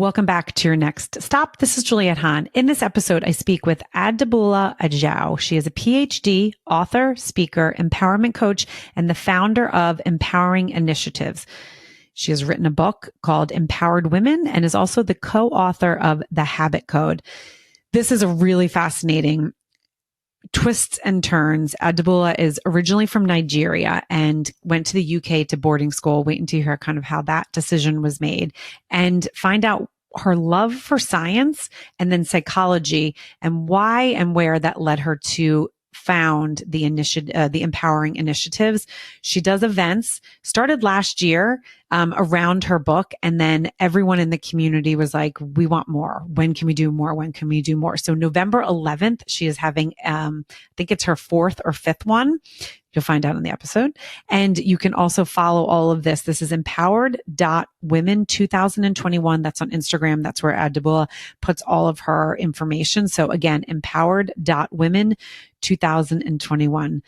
Welcome back to your next stop. This is Juliette Hahn. In this episode, I speak with Adebola Ajao. She is a PhD, author, speaker, empowerment coach, and the founder of Empowering Initiatives. She has written a book called Empowered Women and is also the co-author of The Habit Code. This is a really fascinating twists and turns. Adebola is originally from Nigeria and went to the UK to boarding school. Waiting to hear kind of how that decision was made and find out her love for science and then psychology and why and where that led her to found the Empowering Initiatives. She does events, started last year around her book. And then everyone in the community was like, we want more. When can we do more? When can we do more? So November 11th, she is having, I think it's her fourth or fifth one. You'll find out in the episode. And you can also follow all of this. This is empowered.women 2021. That's on Instagram. That's where Adebola puts all of her information. So again, empowered.women 2021.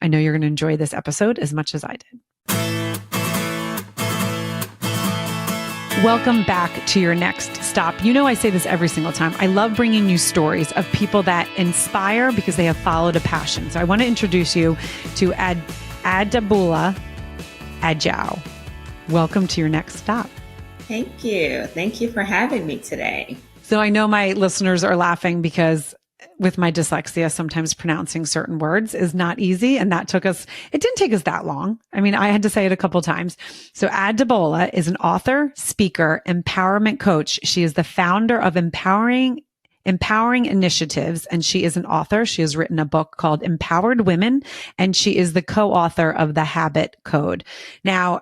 I know you're going to enjoy this episode as much as I did. Welcome back to your next stop. You know, I say this every single time. I love bringing you stories of people that inspire because they have followed a passion. So I want to introduce you to Adebola Ajao. Welcome to your next stop. Thank you. Thank you for having me today. So I know my listeners are laughing because with my dyslexia, sometimes pronouncing certain words is not easy. And it didn't take us that long. I mean, I had to say it a couple of times. So Adebola is an author, speaker, empowerment coach. She is the founder of Empowering Initiatives, and she is an author. She has written a book called Empowered Women, and she is the co-author of The Habit Code. Now,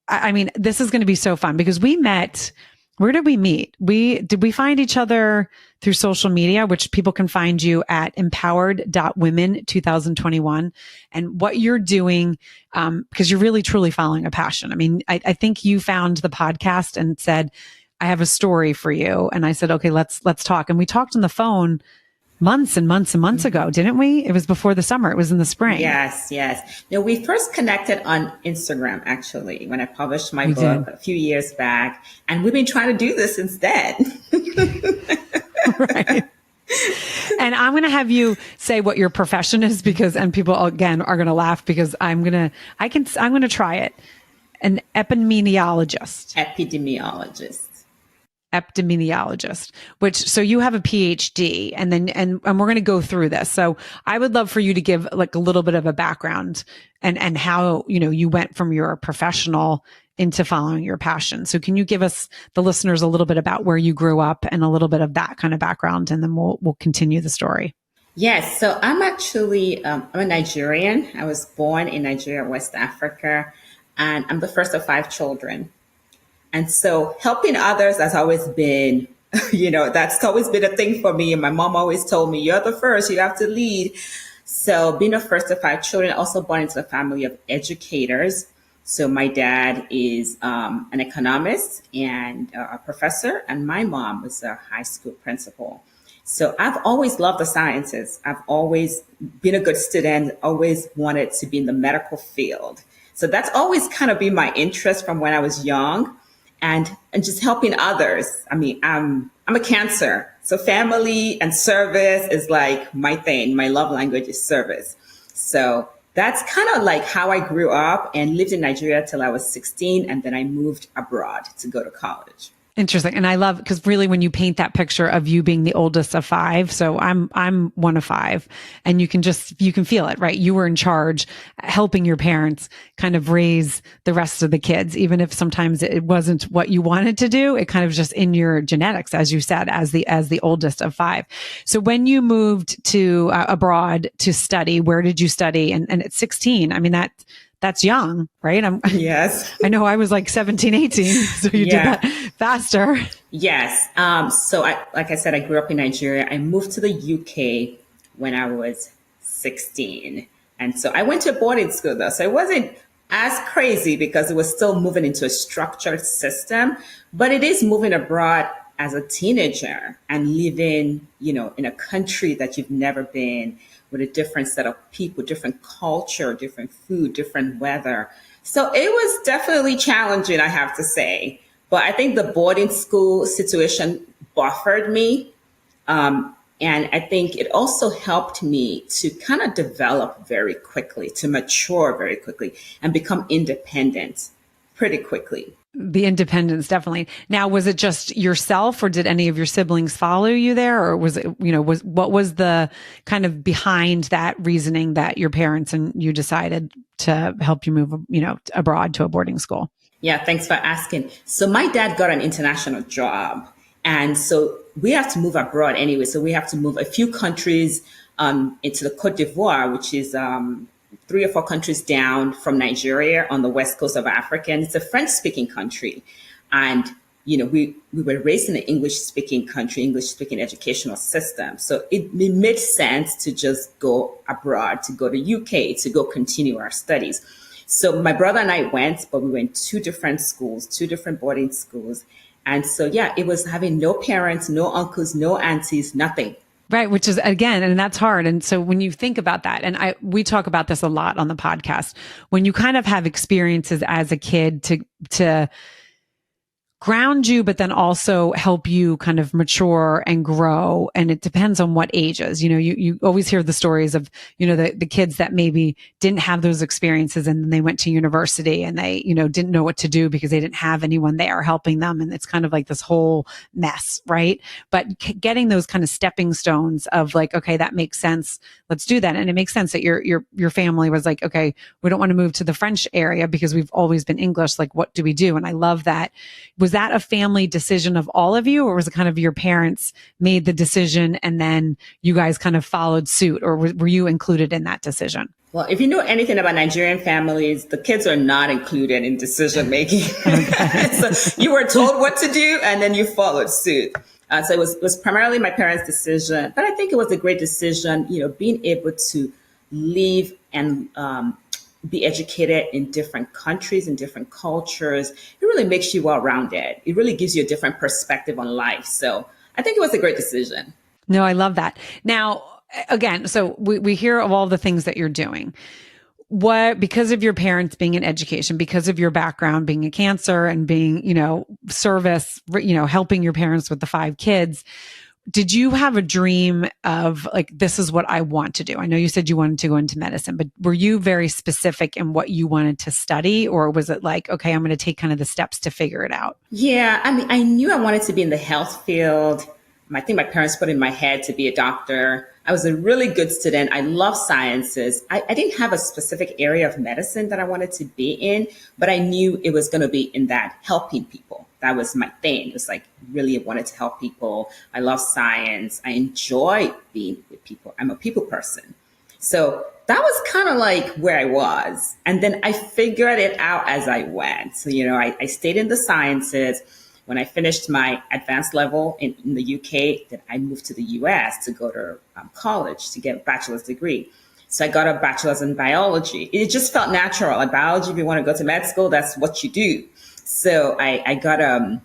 I mean, this is going to be so fun because we met. Where did we meet? Did we find each other through social media, which people can find you at empowered.women 2021. And what you're doing, because you're really truly following a passion. I mean, I think you found the podcast and said, I have a story for you. And I said, okay, let's talk. And we talked on the phone months and months and months ago, didn't we? It was before the summer. It was in the spring. Yes. No, we first connected on Instagram, actually, when I published my book a few years back. And we've been trying to do this since then. Right. And I'm going to have you say what your profession is and people again are going to laugh because I'm going to try it. An epidemiologist. So you have a PhD and we're going to go through this. So I would love for you to give like a little bit of a background and how, you went from your professional into following your passion. So can you give us, the listeners, a little bit about where you grew up and a little bit of that kind of background, and then we'll continue the story. Yes. So I'm actually, I'm a Nigerian. I was born in Nigeria, West Africa, and I'm the first of 5 children. And so helping others has always been, that's always been a thing for me. And my mom always told me, you're the first, you have to lead. So being the first of 5 children, also born into a family of educators. So my dad is an economist and a professor, and my mom was a high school principal. So I've always loved the sciences. I've always been a good student, always wanted to be in the medical field. So that's always kind of been my interest from when I was young. And just helping others. I mean, I'm a Cancer. So family and service is like my thing. My love language is service. So that's kind of like how I grew up and lived in Nigeria till I was 16. And then I moved abroad to go to college. Interesting. And I love, because really when you paint that picture of you being the oldest of 5, so I'm one of 5, and you can feel it, right? You were in charge, helping your parents kind of raise the rest of the kids, even if sometimes it wasn't what you wanted to do. It kind of just in your genetics, as you said, as the oldest of 5. So when you moved to abroad to study, where did you study? And at 16, I mean, that's young, right? Yes. I know I was like 17, 18. So you did that faster. Yes. So like I said, I grew up in Nigeria. I moved to the UK when I was 16. And so I went to a boarding school though. So it wasn't as crazy because it was still moving into a structured system, but it is moving abroad as a teenager and living, in a country that you've never been, with a different set of people, different culture, different food, different weather. So it was definitely challenging, I have to say. But I think the boarding school situation buffered me. And I think it also helped me to kind of develop very quickly, to mature very quickly, and become independent pretty quickly. The independence, definitely. Now, was it just yourself or did any of your siblings follow you there? Or was it, what was the kind of behind that reasoning that your parents and you decided to help you move, abroad to a boarding school? Yeah, thanks for asking. So my dad got an international job. And so we have to move abroad anyway. So we have to move a few countries into the Cote d'Ivoire, which is 3 or 4 countries down from Nigeria on the west coast of Africa. And it's a French speaking country. And, we were raised in an English speaking country, English speaking educational system. So it made sense to just go abroad, to go to UK, to go continue our studies. So my brother and I went, but we went 2 different schools, 2 different boarding schools. And so, yeah, it was having no parents, no uncles, no aunties, nothing. Right. Which is, again, and that's hard. And so when you think about that, and we talk about this a lot on the podcast, when you kind of have experiences as a kid to ground you, but then also help you kind of mature and grow. And it depends on what ages. You always hear the stories of, the kids that maybe didn't have those experiences and then they went to university and they, didn't know what to do because they didn't have anyone there helping them. And it's kind of like this whole mess, right? But getting those kind of stepping stones of like, okay, that makes sense. Let's do that. And it makes sense that your family was like, okay, we don't want to move to the French area because we've always been English. Like, what do we do? And I love that. Was that a family decision of all of you, or was it kind of your parents made the decision and then you guys kind of followed suit, or were you included in that decision? Well, if you know anything about Nigerian families, the kids are not included in decision making. So you were told what to do and then you followed suit. So it was primarily my parents' decision, but I think it was a great decision, being able to leave and be educated in different countries and different cultures. It really makes you well-rounded. It really gives you a different perspective on life. So I think it was a great decision. No, I love that. Now, again, so we hear of all the things that you're doing. Because of your parents being in education, because of your background being a cancer and being, service, helping your parents with the 5 kids, did you have a dream of like, this is what I want to do? I know you said you wanted to go into medicine, but were you very specific in what you wanted to study? Or was it like, okay, I'm going to take kind of the steps to figure it out? Yeah, I mean, I knew I wanted to be in the health field. I think my parents put in my head to be a doctor. I was a really good student. I love sciences. I didn't have a specific area of medicine that I wanted to be in, but I knew it was going to be in that helping people. That was my thing. It was like, really wanted to help people. I love science. I enjoy being with people. I'm a people person. So that was kind of like where I was. And then I figured it out as I went. So, I stayed in the sciences. When I finished my advanced level in the UK, then I moved to the US to go to college to get a bachelor's degree. So I got a bachelor's in biology. It just felt natural. Like biology, if you want to go to med school, that's what you do. So I got a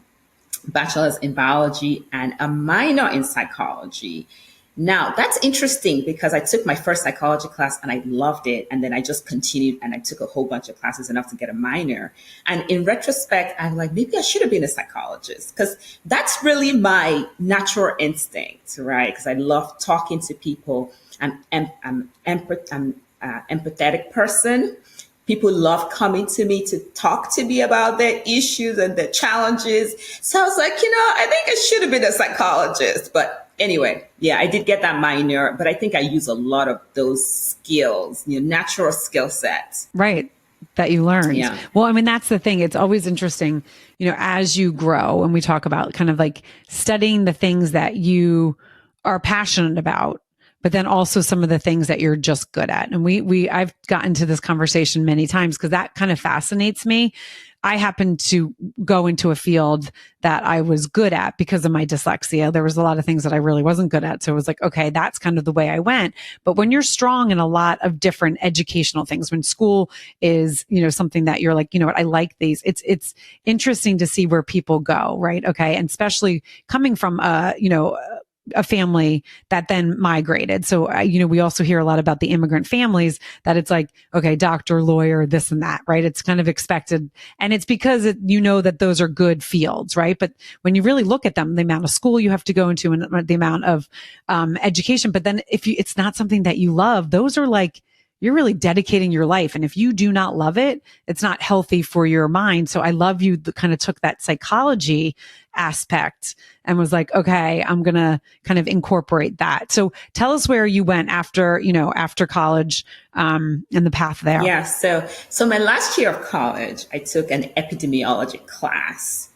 bachelor's in biology and a minor in psychology. Now, that's interesting because I took my first psychology class and I loved it. And then I just continued and I took a whole bunch of classes enough to get a minor. And in retrospect, I'm like, maybe I should have been a psychologist because that's really my natural instinct, right? Because I love talking to people. I'm an empathetic person. People love coming to me to talk to me about their issues and their challenges. So I was like, I think I should have been a psychologist. But anyway, yeah, I did get that minor, but I think I use a lot of those skills, natural skill sets. Right. That you learned. Yeah. Well, I mean, that's the thing. It's always interesting, as you grow and we talk about kind of like studying the things that you are passionate about, but then also some of the things that you're just good at. And I've gotten to this conversation many times because that kind of fascinates me. I happened to go into a field that I was good at because of my dyslexia. There was a lot of things that I really wasn't good at. So it was like, okay, that's kind of the way I went. But when you're strong in a lot of different educational things, when school is, something that you're like, what, I like these, it's interesting to see where people go, right? Okay. And especially coming from, a family that then migrated. So, we also hear a lot about the immigrant families that it's like, okay, doctor, lawyer, this and that, right? It's kind of expected. And it's because that those are good fields, right? But when you really look at them, the amount of school you have to go into and the amount of education, but then it's not something that you love, those are like, you're really dedicating your life. And if you do not love it, it's not healthy for your mind. So I love you kind of took that psychology aspect and was like, okay, I'm going to kind of incorporate that. So tell us where you went after college, and the path there. Yeah. So my last year of college, I took an epidemiology class.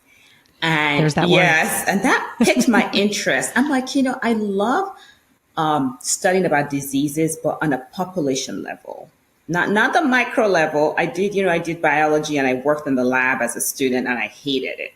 And there's that yes, word. And that piqued my interest. I'm like, I love studying about diseases, but on a population level, not the micro level. I did biology and I worked in the lab as a student and I hated it.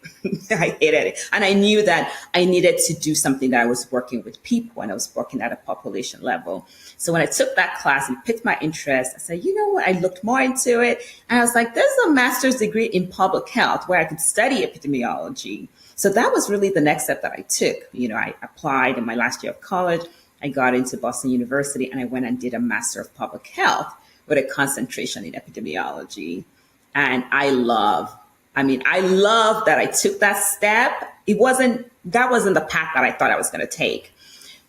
I hated it. And I knew that I needed to do something that I was working with people and I was working at a population level. So when I took that class and piqued my interest, I said, you know what? I looked more into it and I was like, there's a master's degree in public health where I could study epidemiology. So that was really the next step that I took. I applied in my last year of college. I got into Boston University and I went and did a Master of Public Health with a concentration in epidemiology. And I love that I took that step. That wasn't the path that I thought I was going to take.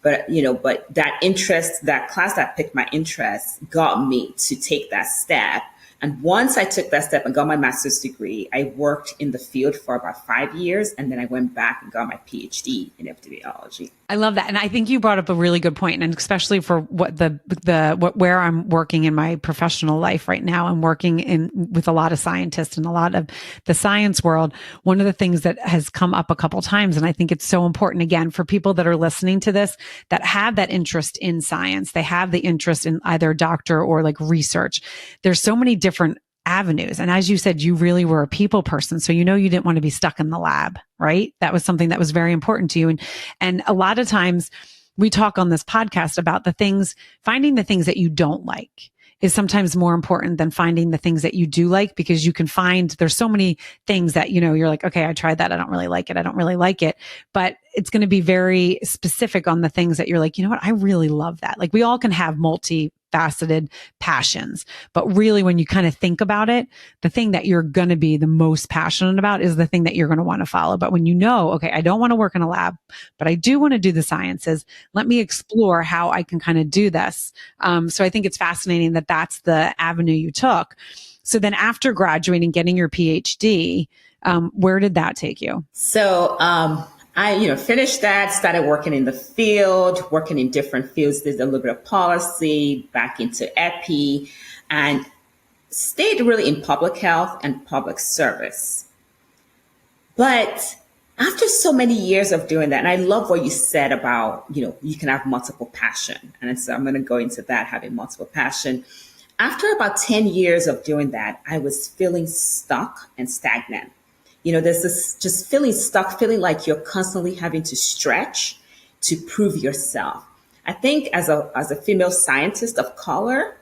But that interest, that class that piqued my interest got me to take that step. And once I took that step and got my master's degree, I worked in the field for about 5 years. And then I went back and got my PhD in epidemiology. I love that. And I think you brought up a really good point. And especially for where I'm working in my professional life right now, I'm working with a lot of scientists and a lot of the science world. One of the things that has come up a couple times, and I think it's so important again for people that are listening to this, that have that interest in science, they have the interest in either a doctor or like research. There's so many different avenues. And as you said, you really were a people person. So, you didn't want to be stuck in the lab, right? That was something that was very important to you. And a lot of times we talk on this podcast about finding the things that you don't like is sometimes more important than finding the things that you do like, because you can find there's so many things that, you're like, okay, I tried that. I don't really like it. I don't really like it. But it's going to be very specific on the things that you're like, you know what? I really love that. Like we all can have multifaceted passions, but really when you kind of think about it, the thing that you're going to be the most passionate about is the thing that you're going to want to follow. But when okay, I don't want to work in a lab, but I do want to do the sciences. Let me explore how I can kind of do this. So I think it's fascinating that that's the avenue you took. So then after graduating, getting your PhD, where did that take you? So, I, finished that, started working in the field, working in different fields, did a little bit of policy, back into epi, and stayed really in public health and public service. But after so many years of doing that, and I love what you said about, you can have multiple passion. And so I'm going to go into that, having multiple passion. After about 10 years of doing that, I was feeling stuck and stagnant. There's this just feeling stuck, feeling like you're constantly having to stretch to prove yourself. I think as a female scientist of color,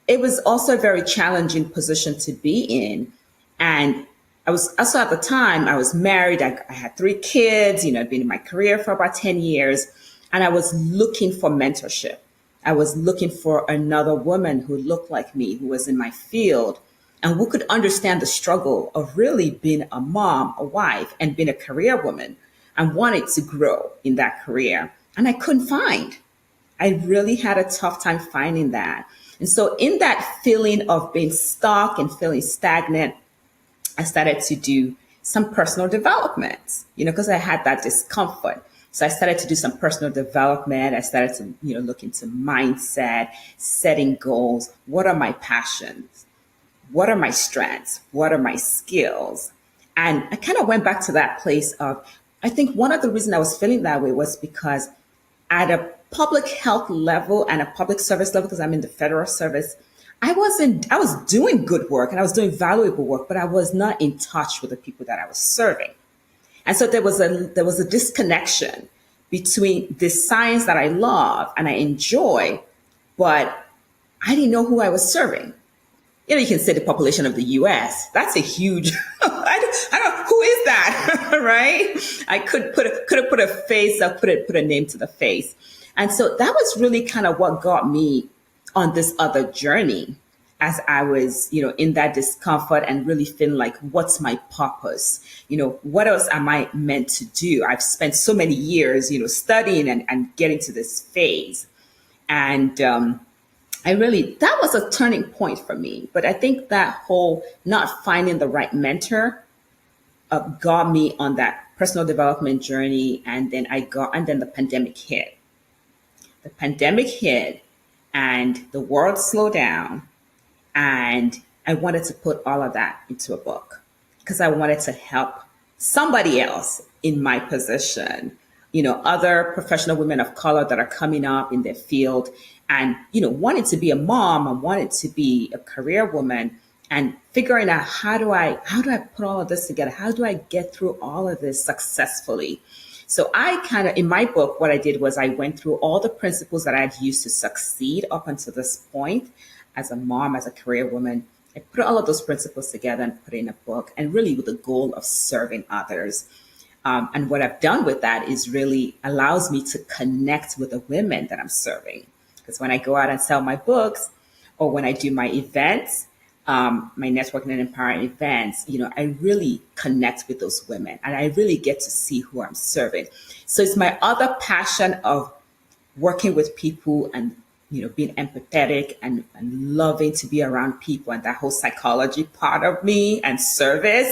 it was also a very challenging position to be in. And I was also at the time, I was married. I had 3 kids, I'd been in my career for about 10 years. And I was looking for mentorship. I was looking for another woman who looked like me, who was in my field, and who could understand the struggle of really being a mom, a wife, and being a career woman, and wanted to grow in that career. And I couldn't find. I really had a tough time finding that. And so in that feeling of being stuck and feeling stagnant, I started to do some personal development, because I had that discomfort. So I started to do some personal development. I started to, look into mindset, setting goals. What are my passions? What are my strengths? What are my skills? And I kind of went back to that place of, I think one of the reasons I was feeling that way was because at a public health level and a public service level, because I'm in the federal service, I was doing good work and I was doing valuable work, but I was not in touch with the people that I was serving. And so there was a disconnection between this science that I love and I enjoy, but I didn't know who I was serving. you can say the population of the US. That's a huge, I don't, who is that? Right? I could have put a face, I put a name to the face. And so that was really kind of what got me on this other journey as I was, in that discomfort and really feeling like, what's my purpose? What else am I meant to do? I've spent so many years, studying and getting to this phase. And, that was a turning point for me. But I think that whole not finding the right mentor got me on that personal development journey. And then the pandemic hit. The pandemic hit and the world slowed down. And I wanted to put all of that into a book because I wanted to help somebody else in my position, other professional women of color that are coming up in their field and, wanting to be a mom and wanted to be a career woman and figuring out how do I put all of this together? How do I get through all of this successfully? So I kind of, in my book, what I did was I went through all the principles that I had used to succeed up until this point as a mom, as a career woman. I put all of those principles together and put it in a book, and really with the goal of serving others. And what I've done with that is really allows me to connect with the women that I'm serving. Because when I go out and sell my books or when I do my events, my networking and empowering events, I really connect with those women and I really get to see who I'm serving. So it's my other passion of working with people and, being empathetic and loving to be around people and that whole psychology part of me and service.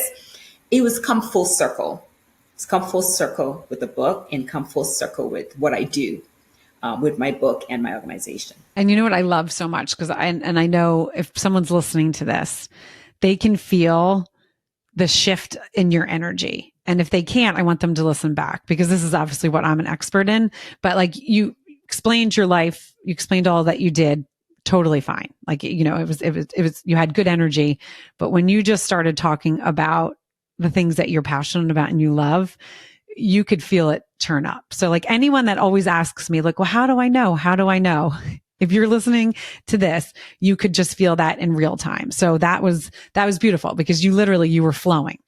It was come full circle. It's come full circle with the book and come full circle with what I do. With my book and my organization. And you know what I love so much? Because I know if someone's listening to this, they can feel the shift in your energy. And if they can't, I want them to listen back because this is obviously what I'm an expert in. But like you explained your life, you explained all that you did totally fine. Like, it was, you had good energy. But when you just started talking about the things that you're passionate about and you love, you could feel it turn up. So like anyone that always asks me like, well, how do I know? How do I know? If you're listening to this, you could just feel that in real time. So that was beautiful because you were flowing,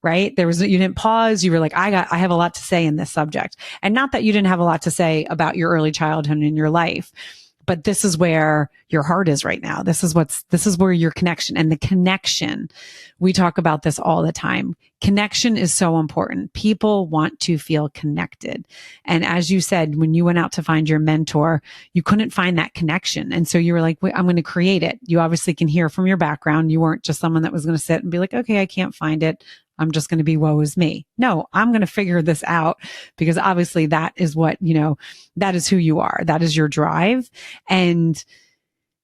right? You didn't pause. You were like, I have a lot to say in this subject. And not that you didn't have a lot to say about your early childhood in your life, but this is where your heart is right now. This is where your connection and the connection. We talk about this all the time. Connection is so important. People want to feel connected. And as you said, when you went out to find your mentor, you couldn't find that connection. And so you were like, wait, I'm going to create it. You obviously can hear from your background. You weren't just someone that was going to sit and be like, okay, I can't find it. I'm just going to be woe is me. No, I'm going to figure this out because obviously that is what, that is who you are. That is your drive. And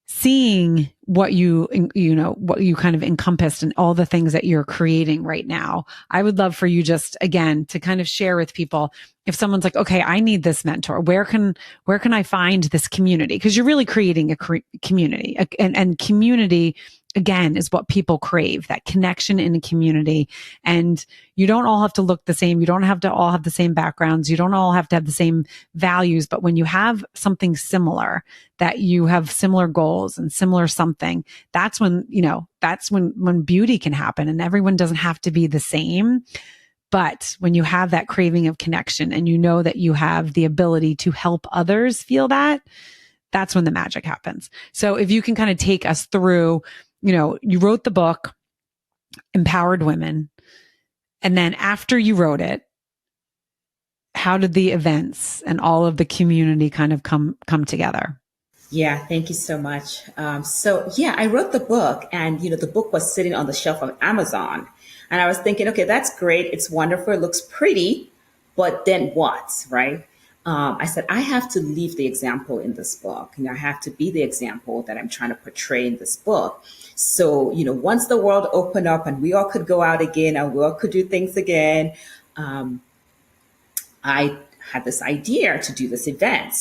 seeing what what you kind of encompassed and all the things that you're creating right now. I would love for you just again to kind of share with people if someone's like, okay, I need this mentor. Where can I find this community? Because you're really creating a community and community again is what people crave, that connection in a community. And you don't all have to look the same. You don't have to all have the same backgrounds. You don't all have to have the same values. But when you have something similar, that you have similar goals and similar something, that's when beauty can happen and everyone doesn't have to be the same. But when you have that craving of connection and you know that you have the ability to help others feel that, that's when the magic happens. So if you can kind of take us through, you wrote the book, Empowered Women. And then after you wrote it, how did the events and all of the community kind of come together? Yeah, thank you so much. I wrote the book and, the book was sitting on the shelf of Amazon. And I was thinking, okay, that's great. It's wonderful. It looks pretty. But then what, right? I said, I have to leave the example in this book. I have to be the example that I'm trying to portray in this book. So, once the world opened up and we all could go out again and we all could do things again, I had this idea to do this event.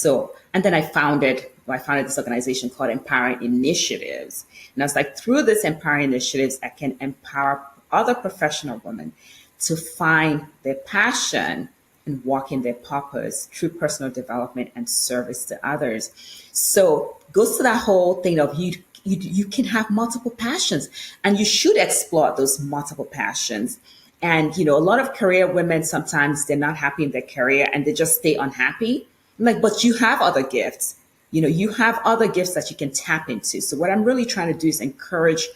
And then I founded this organization called Empowering Initiatives. And I was like, through this Empowering Initiatives, I can empower other professional women to find their passion and walk in their purpose through personal development and service to others. So goes to that whole thing of you can have multiple passions, and you should explore those multiple passions. And a lot of career women, sometimes they're not happy in their career and they just stay unhappy. I'm like, but you have other gifts. You have other gifts that you can tap into. So what I'm really trying to do is encourage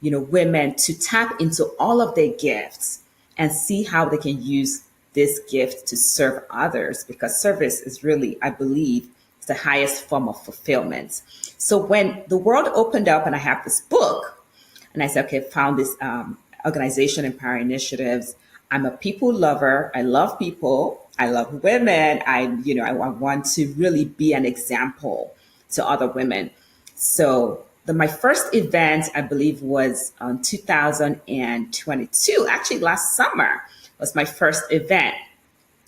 women to tap into all of their gifts and see how they can use this gift to serve others, because service is really, I believe, the highest form of fulfillment. So when the world opened up and I have this book, and I said, okay, found this organization, Empower Initiatives. I'm a people lover. I love people. I love women. I want to really be an example to other women. So my first event, I believe, was 2022. Actually, last summer was my first event.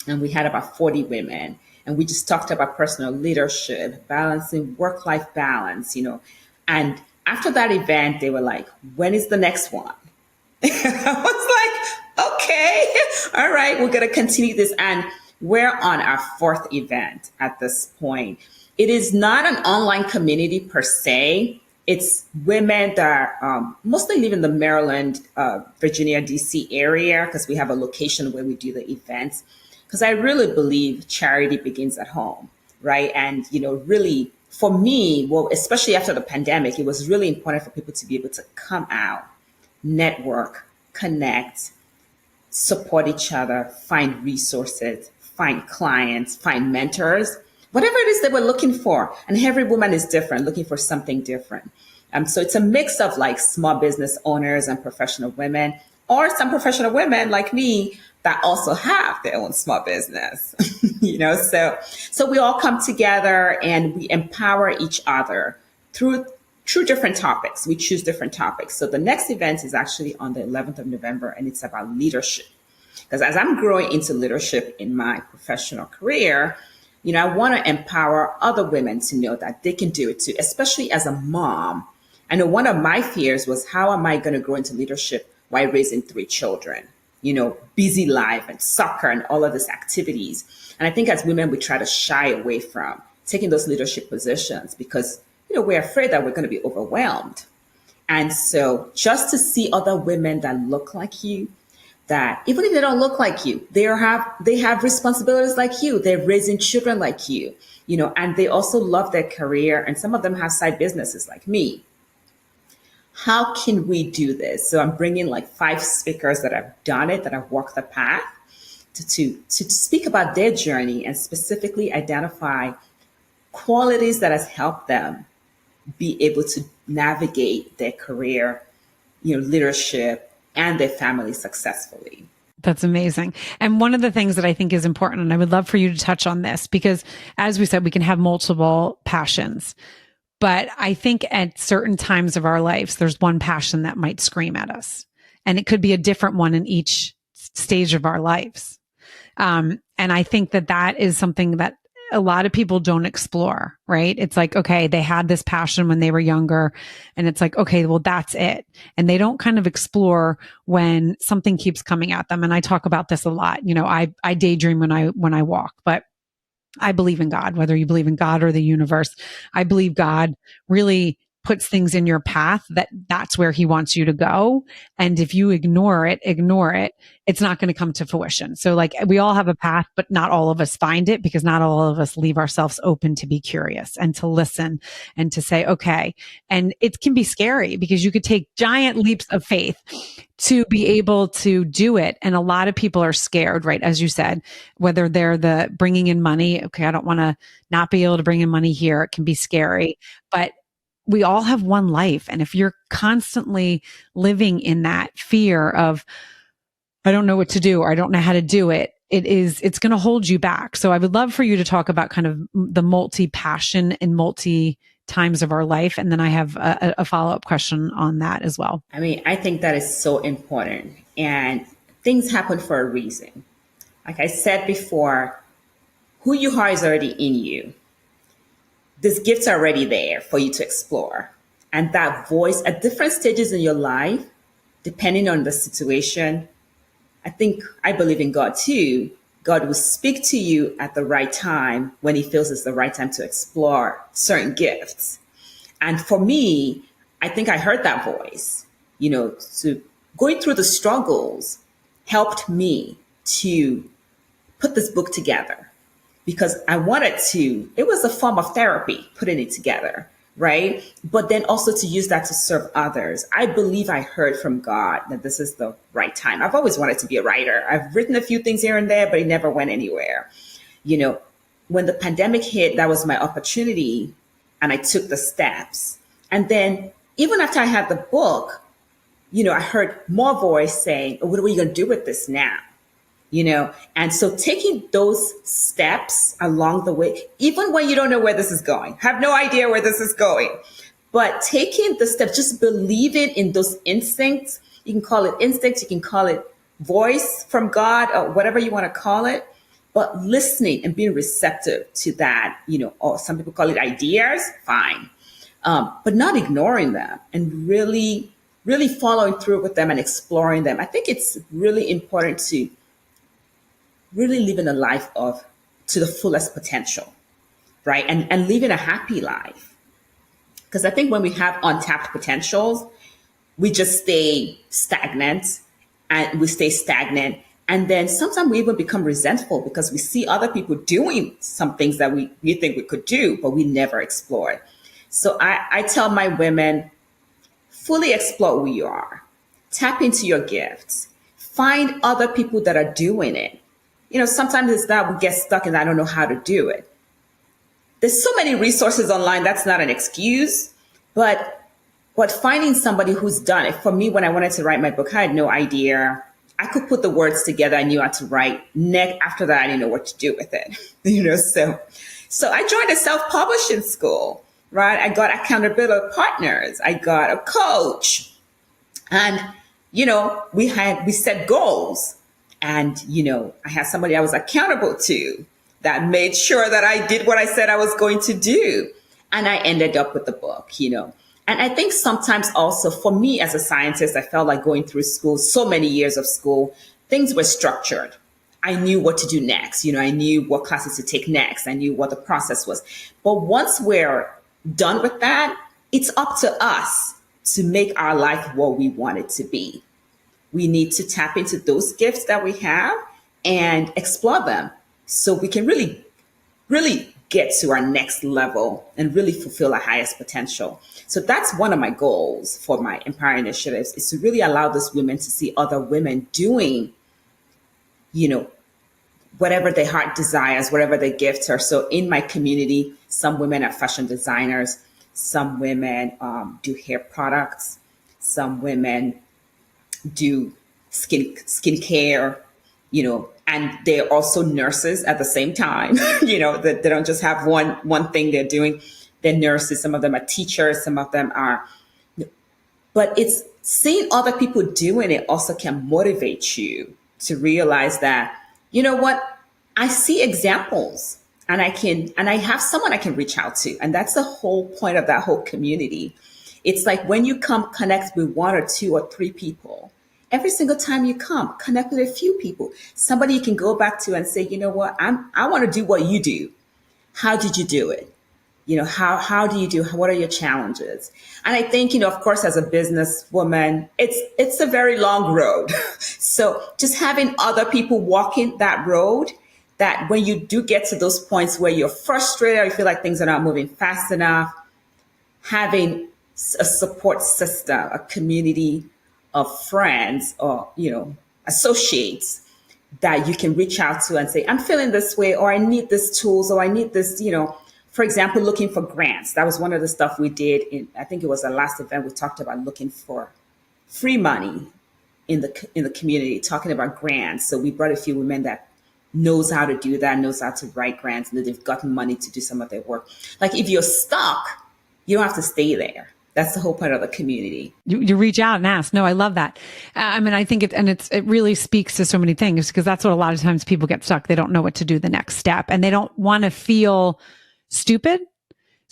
And we had about 40 women. And we just talked about personal leadership, balancing work-life balance, And after that event, they were like, when is the next one? I was like, okay, all right, we're going to continue this. And we're on our fourth event at this point. It is not an online community per se. It's women that mostly live in the Maryland, Virginia, DC area, because we have a location where we do the events. Because I really believe charity begins at home, right? And, really, for me, well, especially after the pandemic, it was really important for people to be able to come out, network, connect, support each other, find resources, find clients, find mentors, whatever it is that we're looking for. And every woman is different, looking for something different. So it's a mix of like small business owners and professional women, or some professional women like me that also have their own small business, so we all come together and we empower each other through different topics. We choose different topics. So the next event is actually on the 11th of November, and it's about leadership. Because as I'm growing into leadership in my professional career, I want to empower other women to know that they can do it too, especially as a mom. I know one of my fears was, how am I going to grow into leadership while raising 3 children? Busy life and soccer and all of these activities. And I think as women, we try to shy away from taking those leadership positions because, we're afraid that we're going to be overwhelmed. And so just to see other women that look like you, that even if they don't look like you, they have responsibilities like you. They're raising children like you, and they also love their career. And some of them have side businesses like me. How can we do this? So I'm bringing like 5 speakers that have done it, that have walked the path to speak about their journey and specifically identify qualities that has helped them be able to navigate their career, leadership and their family successfully. That's amazing. And one of the things that I think is important, and I would love for you to touch on this, because as we said, we can have multiple passions. But I think at certain times of our lives, there's one passion that might scream at us. And it could be a different one in each stage of our lives. And I think that is something that a lot of people don't explore, right? It's like, okay, they had this passion when they were younger, and it's like, okay, well, that's it. And they don't kind of explore when something keeps coming at them. And I talk about this a lot. I daydream when I walk, but I believe in God, whether you believe in God or the universe. I believe God really puts things in your path that's where he wants you to go. And if you ignore it, it's not going to come to fruition. So like, we all have a path, but not all of us find it, because not all of us leave ourselves open to be curious and to listen and to say, okay. And it can be scary because you could take giant leaps of faith to be able to do it. And a lot of people are scared, right? As you said, whether they're the bringing in money. Okay, I don't want to not be able to bring in money here. It can be scary, but we all have one life. And if you're constantly living in that fear of, I don't know what to do, or I don't know how to do it, it's going to hold you back. So I would love for you to talk about kind of the multi-passion and multi times of our life. And then I have a follow-up question on that as well. I mean, I think that is so important, and things happen for a reason. Like I said before, who you are is already in you. These gifts are already there for you to explore. And that voice at different stages in your life, depending on the situation, I believe in God too. God will speak to you at the right time when he feels it's the right time to explore certain gifts. And for me, I think I heard that voice, so going through the struggles helped me to put this book together because I wanted to, it was a form of therapy, putting it together, right? But then also to use that to serve others. I believe I heard from God that this is the right time. I've always wanted to be a writer. I've written a few things here and there, but it never went anywhere. When the pandemic hit, that was my opportunity and I took the steps. And then even after I had the book, I heard more voice saying, oh, what are we going to do with this now? And so taking those steps along the way, even when you don't know where this is going, have no idea where this is going, but taking the steps, just believing in those instincts. You can call it instincts, you can call it voice from God or whatever you want to call it, but listening and being receptive to that, or some people call it ideas, fine. But not ignoring them and really, really following through with them and exploring them. I think it's really important to really living a life to the fullest potential, right? And living a happy life. Because I think when we have untapped potentials, we just stay stagnant and we stay stagnant. And then sometimes we even become resentful because we see other people doing some things that we think we could do, but we never explored. So I tell my women, fully explore who you are, tap into your gifts, find other people that are doing it. Sometimes it's that we get stuck and I don't know how to do it. There's so many resources online. That's not an excuse, but finding somebody who's done it. For me, when I wanted to write my book, I had no idea. I could put the words together. I knew how to write. After that, I didn't know what to do with it. So I joined a self-publishing school, right? I got accountability partners. I got a coach, and we set goals. And, I had somebody I was accountable to that made sure that I did what I said I was going to do. And I ended up with the book, And I think sometimes also for me as a scientist, I felt like going through school, so many years of school, things were structured. I knew what to do next. I knew what classes to take next. I knew what the process was. But once we're done with that, it's up to us to make our life what we want it to be. We need to tap into those gifts that we have and explore them so we can really, really get to our next level and really fulfill our highest potential. So that's one of my goals for my Empower initiatives, is to really allow these women to see other women doing, whatever their heart desires, whatever their gifts are. So in my community, some women are fashion designers, some women do hair products, some women do skincare, and they're also nurses at the same time. That they don't just have one thing they're doing. They're nurses. Some of them are teachers. Some of them are. But it's seeing other people doing it also can motivate you to realize that, I see examples and I have someone I can reach out to. And that's the whole point of that whole community. It's like when you come connect with one or two or three people, every single time you come, connect with a few people, somebody you can go back to and say, I want to do what you do. How did you do it? How do you do? What are your challenges? And I think, of course, as a businesswoman, it's a very long road. So just having other people walking that road, that when you do get to those points where you're frustrated or you feel like things are not moving fast enough, having a support system, a community of friends or, associates that you can reach out to and say, I'm feeling this way, or I need this tools, or I need this, for example, looking for grants. That was one of the stuff we did I think it was the last event we talked about, looking for free money in the community, talking about grants. So we brought a few women that knows how to do that, knows how to write grants, and that they've gotten money to do some of their work. Like if you're stuck, you don't have to stay there. That's the whole part of the community. You reach out and ask. No, I love that. I think it really speaks to so many things, because that's what a lot of times people get stuck. They don't know what to do the next step, and they don't want to feel stupid.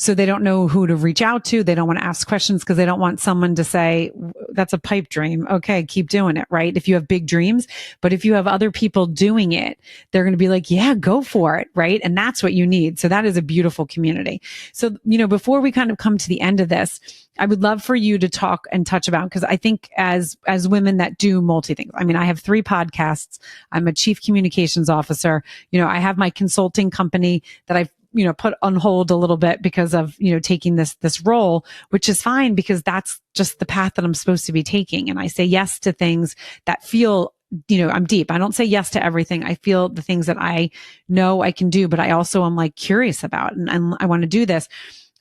So they don't know who to reach out to. They don't want to ask questions because they don't want someone to say, that's a pipe dream. Okay, keep doing it, right? If you have big dreams, but if you have other people doing it, they're going to be like, yeah, go for it, right? And that's what you need. So that is a beautiful community. So, before we kind of come to the end of this, I would love for you to talk and touch about, because I think as women that do multi things, I mean, I have 3 podcasts. I'm a chief communications officer. I have my consulting company that I've put on hold a little bit because of, taking this role, which is fine because that's just the path that I'm supposed to be taking. And I say yes to things that feel, I'm deep. I don't say yes to everything. I feel the things that I know I can do, but I also am like curious about, and I want to do this.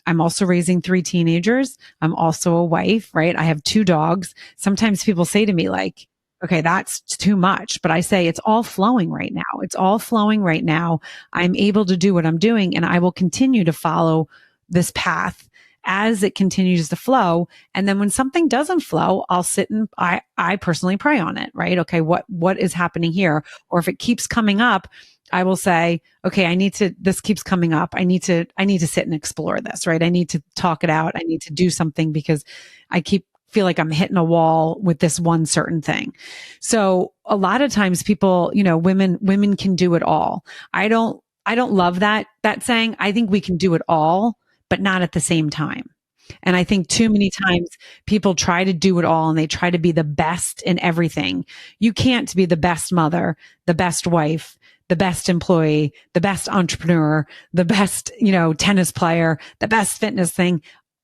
I'm also raising 3 teenagers. I'm also a wife, right? I have 2 dogs. Sometimes people say to me like, okay, that's too much. But I say it's all flowing right now. It's all flowing right now. I'm able to do what I'm doing, and I will continue to follow this path as it continues to flow. And then when something doesn't flow, I'll sit and I personally pray on it, right? Okay, what is happening here? Or if it keeps coming up, I will say, okay, this keeps coming up. I need to sit and explore this, right? I need to talk it out. I need to do something because I feel like I'm hitting a wall with this one certain thing. So a lot of times people, women can do it all. I don't love that saying. I think we can do it all, but not at the same time. And I think too many times people try to do it all and they try to be the best in everything. You can't be the best mother, the best wife, the best employee, the best entrepreneur, the best, tennis player, the best fitness thing,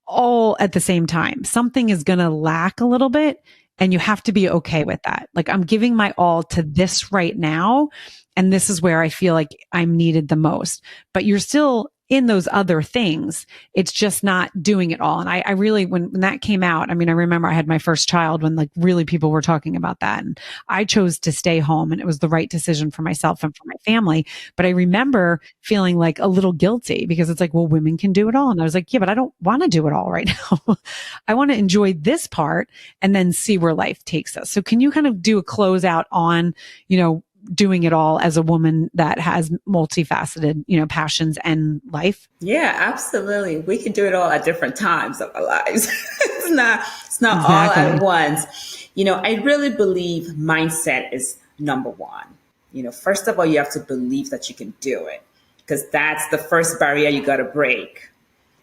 all at the same time. Something is going to lack a little bit, and you have to be okay with that. Like, I'm giving my all to this right now, and this is where I feel like I'm needed the most. But you're still in those other things. It's just not doing it all. And I really, when that came out, I mean, I remember I had my first child when like really people were talking about that, and I chose to stay home, and it was the right decision for myself and for my family. But I remember feeling like a little guilty because it's like, well, women can do it all. And I was like, yeah, but I don't want to do it all right now. I want to enjoy this part and then see where life takes us. So can you kind of do a closeout on, doing it all as a woman that has multifaceted, passions and life? Yeah, absolutely. We can do it all at different times of our lives. It's not Exactly. all at once. I really believe mindset is number one. First of all, you have to believe that you can do it, because that's the first barrier you got to break,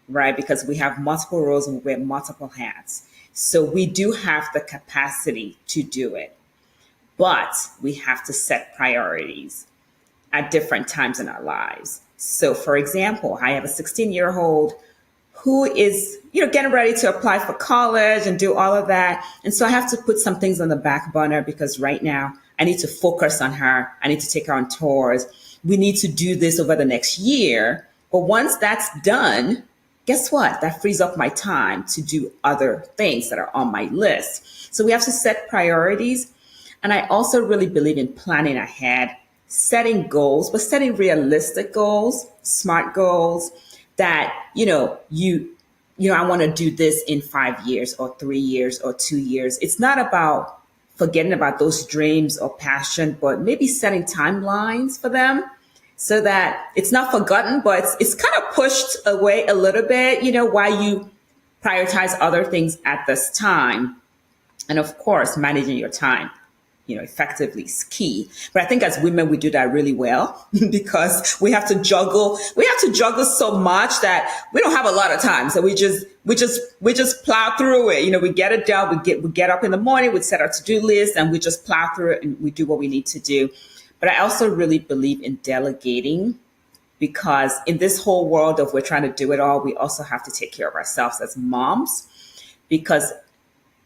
right? Because we have multiple roles and we wear multiple hats. So we do have the capacity to do it. But we have to set priorities at different times in our lives. So, for example, I have a 16-year-old who is, getting ready to apply for college and do all of that. And so I have to put some things on the back burner because right now I need to focus on her. I need to take her on tours. We need to do this over the next year. But once that's done, guess what? That frees up my time to do other things that are on my list. So we have to set priorities. And I also really believe in planning ahead, setting goals, but setting realistic goals, smart goals that, I want to do this in 5 years or 3 years or 2 years. It's not about forgetting about those dreams or passion, but maybe setting timelines for them so that it's not forgotten, but it's kind of pushed away a little bit, while you prioritize other things at this time. And of course, managing your time, effectively is key. But I think as women, we do that really well because we have to juggle so much that we don't have a lot of time. So we just plow through it. We get it done. We get up in the morning, we set our to-do list, and we just plow through it and we do what we need to do. But I also really believe in delegating, because in this whole world of we're trying to do it all, we also have to take care of ourselves as moms, because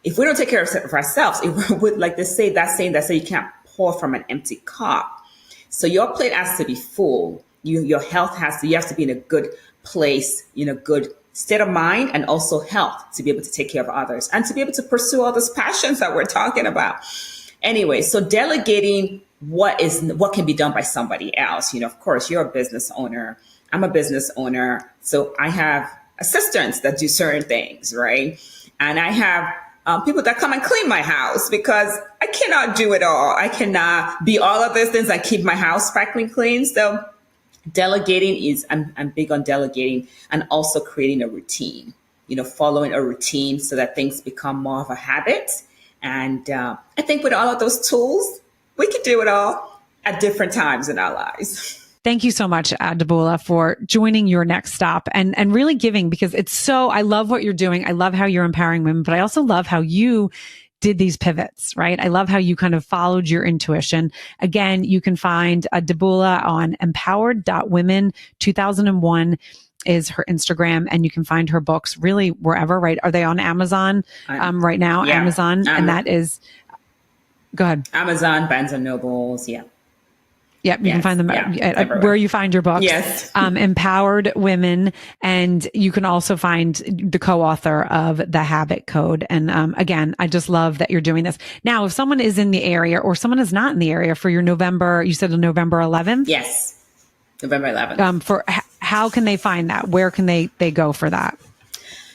if we don't take care of ourselves, it would, like they say, that saying that say you can't pour from an empty cup. So your plate has to be full. Your health you have to be in a good place, in a good state of mind, and also health to be able to take care of others and to be able to pursue all those passions that we're talking about. Anyway, so delegating what can be done by somebody else. Of course, you're a business owner. I'm a business owner. So I have assistants that do certain things, right? And I have people that come and clean my house because I cannot do it all. I cannot be all of these things and keep my house sparkling clean. So Delegating is, I'm big on delegating and also creating a routine, following a routine so that things become more of a habit. And I think with all of those tools, we can do it all at different times in our lives. Thank you so much, Adebola, for joining Your Next Stop and really giving, because I love what you're doing. I love how you're empowering women, but I also love how you did these pivots, right? I love how you kind of followed your intuition. Again, you can find Adebola on empowered.women 2001 is her Instagram, and you can find her books really wherever, right? Are they on Amazon right now? Yeah. Amazon. And that is, go ahead. Amazon, Barnes and Nobles. Yeah. Yep, you can find them where you find your books. Yes. Empowered Women. And you can also find the co-author of The Habit Code. And again, I just love that you're doing this. Now, if someone is in the area or someone is not in the area for your November, you said November 11th? Yes, November 11th. How can they find that? Where can they go for that?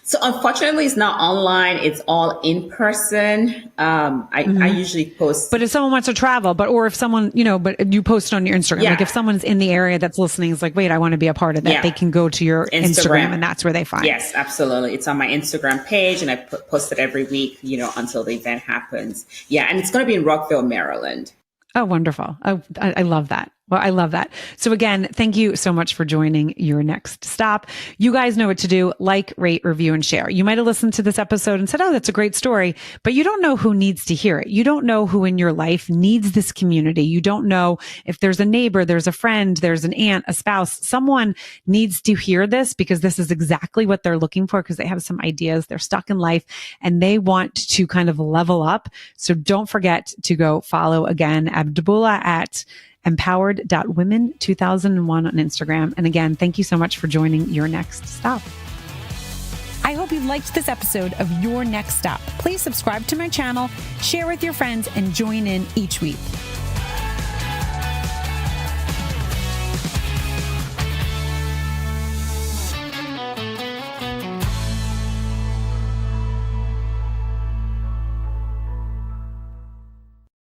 So unfortunately, it's not online. It's all in person. I usually post. But if someone wants to travel, or if someone, but you post on your Instagram, like if someone's in the area that's listening, is like, wait, I want to be a part of that. They can go to your Instagram and that's where they find it. Yes, absolutely. It's on my Instagram page and I post it every week, until the event happens. Yeah. And it's going to be in Rockville, Maryland. Oh, wonderful. Oh, I love that. Well, I love that. So again, thank you so much for joining Your Next Stop. You guys know what to do. Like, rate, review, and share. You might have listened to this episode and said, oh, that's a great story, but you don't know who needs to hear it. You don't know who in your life needs this community. You don't know if there's a neighbor, there's a friend, there's an aunt, a spouse, someone needs to hear this, because this is exactly what they're looking for, because they have some ideas. They're stuck in life and they want to kind of level up. So don't forget to go follow again Adebola at empowered.women 2001 on Instagram. And again, thank you so much for joining Your Next Stop. I hope you liked this episode of Your Next Stop. Please subscribe to my channel, share with your friends, and join in each week.